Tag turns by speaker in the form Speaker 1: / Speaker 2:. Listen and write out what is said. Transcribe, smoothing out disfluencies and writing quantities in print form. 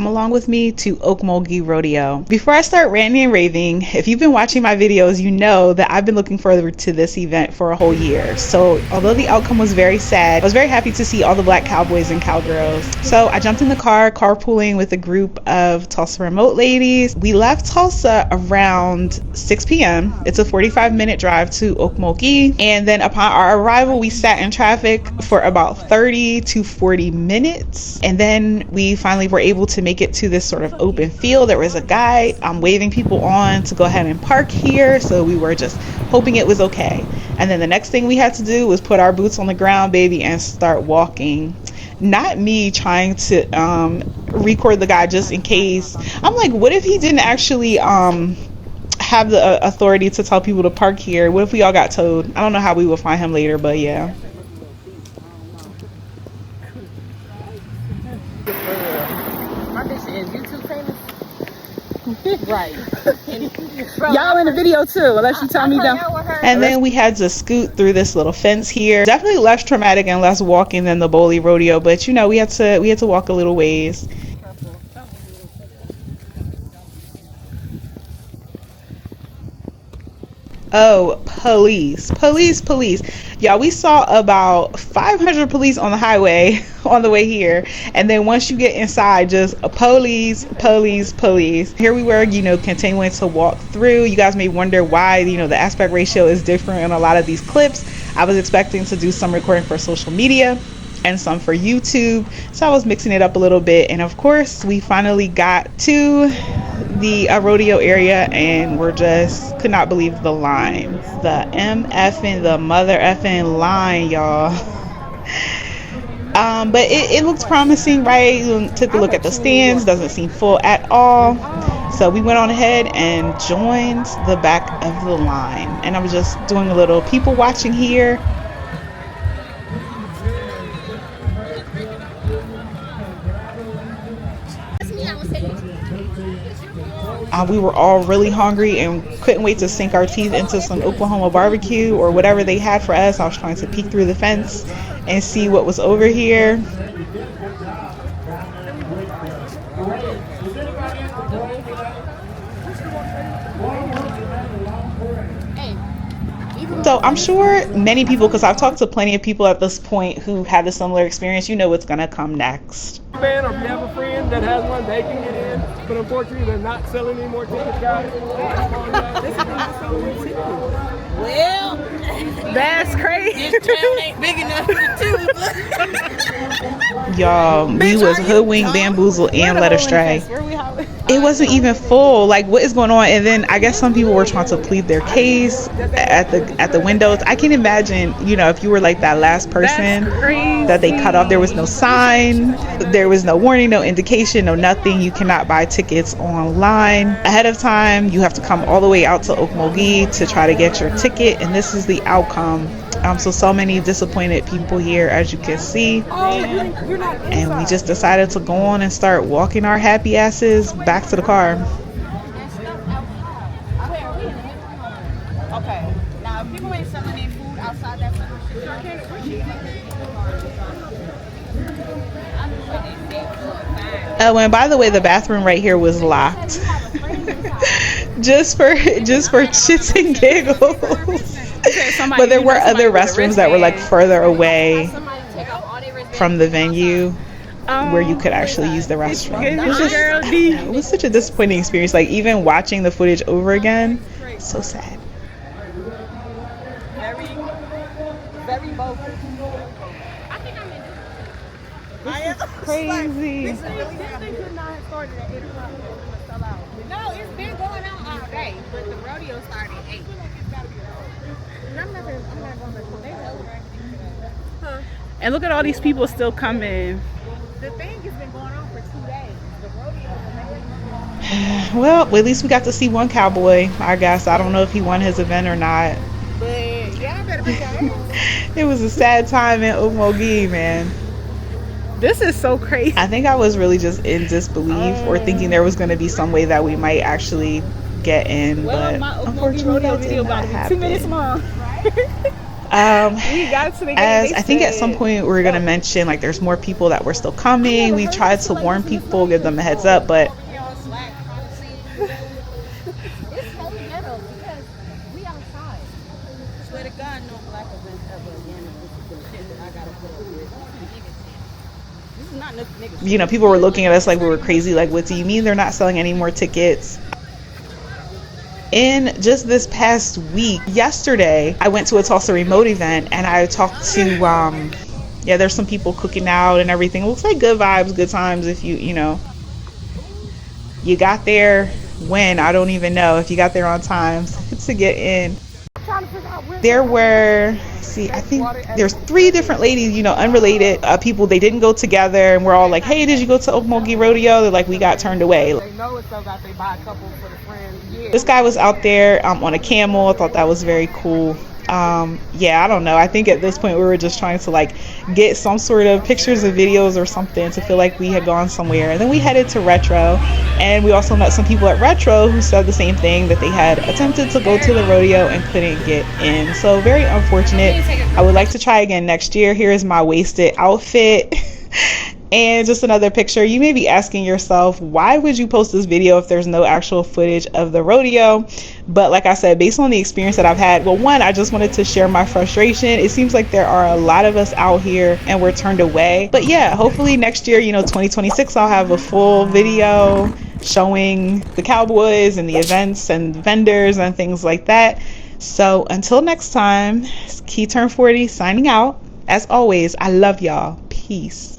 Speaker 1: come along with me to Okmulgee Rodeo. Before I start ranting and raving, if you've been watching my videos, you know that I've been looking forward to this event for a whole year. So although the outcome was very sad, I was very happy to see all the black cowboys and cowgirls. So I jumped in the car, carpooling with a group of Tulsa Remote ladies. We left Tulsa around 6 p.m. It's a 45-minute drive to Okmulgee. And then upon our arrival, we sat in traffic for about 30 to 40 minutes. And then we finally were able to make it to this sort of open field. There was a guy waving people on to go ahead and park here. So we were just hoping it was okay. And then the next thing we had to do was put our boots on the ground, baby, and start walking. Not me trying to record the guy just in case. I'm like, what if he didn't actually have the authority to tell people to park here? What if we all got towed? I don't know how we will find him later, but yeah.
Speaker 2: My bitch is YouTube famous. Right.
Speaker 3: Y'all in the video too, unless you tell me that.
Speaker 1: And then we had to scoot through this little fence here. Definitely less traumatic and less walking than the Okmulgee Rodeo, but you know, we had to walk a little ways. Oh, police. Y'all, we saw about 500 police on the highway on the way here. And then once you get inside, just police. Here we were, continuing to walk through. You guys may wonder why, the aspect ratio is different in a lot of these clips. I was expecting to do some recording for social media and some for YouTube. So I was mixing it up a little bit. And of course, we finally got to the rodeo area and we're just could not believe the line. The the mother effing line, y'all. But it looks promising, right? Took a look at the stands, doesn't seem full at all. So we went on ahead and joined the back of the line. And I was just doing a little people watching here. We were all really hungry and couldn't wait to sink our teeth into some Oklahoma barbecue or whatever they had for us. I was trying to peek through the fence and see what was over here. So I'm sure many people, because I've talked to plenty of people at this point who had a similar experience, you know what's going to come next.
Speaker 4: Or if you have a friend that has one, they can get in, but unfortunately they're not selling any more tickets, guys.
Speaker 2: Well,
Speaker 3: that's crazy.
Speaker 2: this town ain't big enough for two.
Speaker 1: Y'all, we was hoodwinked, bamboozled, and led astray. It wasn't even full. Like, what is going on? And then I guess some people were trying to plead their case at the windows. I can imagine, if you were like that last person that they cut off. There was no sign, there was no warning, no indication, no nothing. You cannot buy tickets online ahead of time. You have to come all the way out to Okmulgee to try to get your ticket, and this is the outcome. So many disappointed people here, as you can see. And we just decided to go on and start walking our happy asses back to the car.
Speaker 2: Okay. Now, if people ain't selling their food outside that food, I can't appreciate it.
Speaker 1: Oh, and by the way, the bathroom right here was locked. just for shits and giggles. But there were other restrooms that were like further away from the venue where you could actually use the restroom. It was such a disappointing experience. Like, even watching the footage over again, so sad.
Speaker 2: Very vocal. I think I'm in it.
Speaker 1: Crazy.
Speaker 2: This thing could not have started at 8 o'clock. No, it's been going on all day, but the rodeo started at 8.
Speaker 3: And look at all these people still coming.
Speaker 2: The thing has been going on for 2 days. The rodeo.
Speaker 1: Well, at least we got to see one cowboy, I guess. I don't know if he won his event or not.
Speaker 2: But yeah, I better be there.
Speaker 1: It was a sad time in Okmulgee, man.
Speaker 3: This is so crazy.
Speaker 1: I think I was really just in disbelief or thinking there was going to be some way that we might actually get in, but
Speaker 3: my
Speaker 1: unfortunately
Speaker 3: Rodeo
Speaker 1: it
Speaker 3: video
Speaker 1: did not
Speaker 3: about
Speaker 1: happen.
Speaker 3: 2 minutes long.
Speaker 2: We got to the gate.
Speaker 1: As I think at some point we're gonna mention like there's more people that were still coming. We tried to warn people, give them a heads up, but
Speaker 2: It's so ghetto because we outside. Swear to God, no black events ever again. This is the shit that I gotta put up with. This is not niggas.
Speaker 1: you know, people were looking at us like we were crazy. Like, what do you mean they're not selling any more tickets? In just this past week, yesterday, I went to a Tulsa Remote event and I talked to, yeah, there's some people cooking out and everything. It looks like good vibes, good times if you know, you got there when, I don't even know if you got there on time to get in. There were, see, I think there's 3 different ladies, you know, unrelated people. They didn't go together and we're all like, hey, did you go to Okmulgee Rodeo? They're like, we got turned away.
Speaker 3: They know it's so that they buy a couple for the friends. Yeah.
Speaker 1: This guy was out there on a camel. I thought that was very cool. Yeah, I don't know. I think at this point we were just trying to like get some sort of pictures or videos or something to feel like we had gone somewhere. And then we headed to Retro, and we also met some people at Retro who said the same thing, that they had attempted to go to the rodeo and couldn't get in. So very unfortunate. I would like to try again next year. Here is my wasted outfit. And just another picture. You may be asking yourself, why would you post this video if there's no actual footage of the rodeo? But like I said, based on the experience that I've had, well, one, I just wanted to share my frustration. It seems like there are a lot of us out here and we're turned away. But yeah, hopefully next year, you know, 2026, I'll have a full video showing the cowboys and the events and vendors and things like that. So until next time, it's Key Turn 40 signing out. As always, I love y'all. Peace.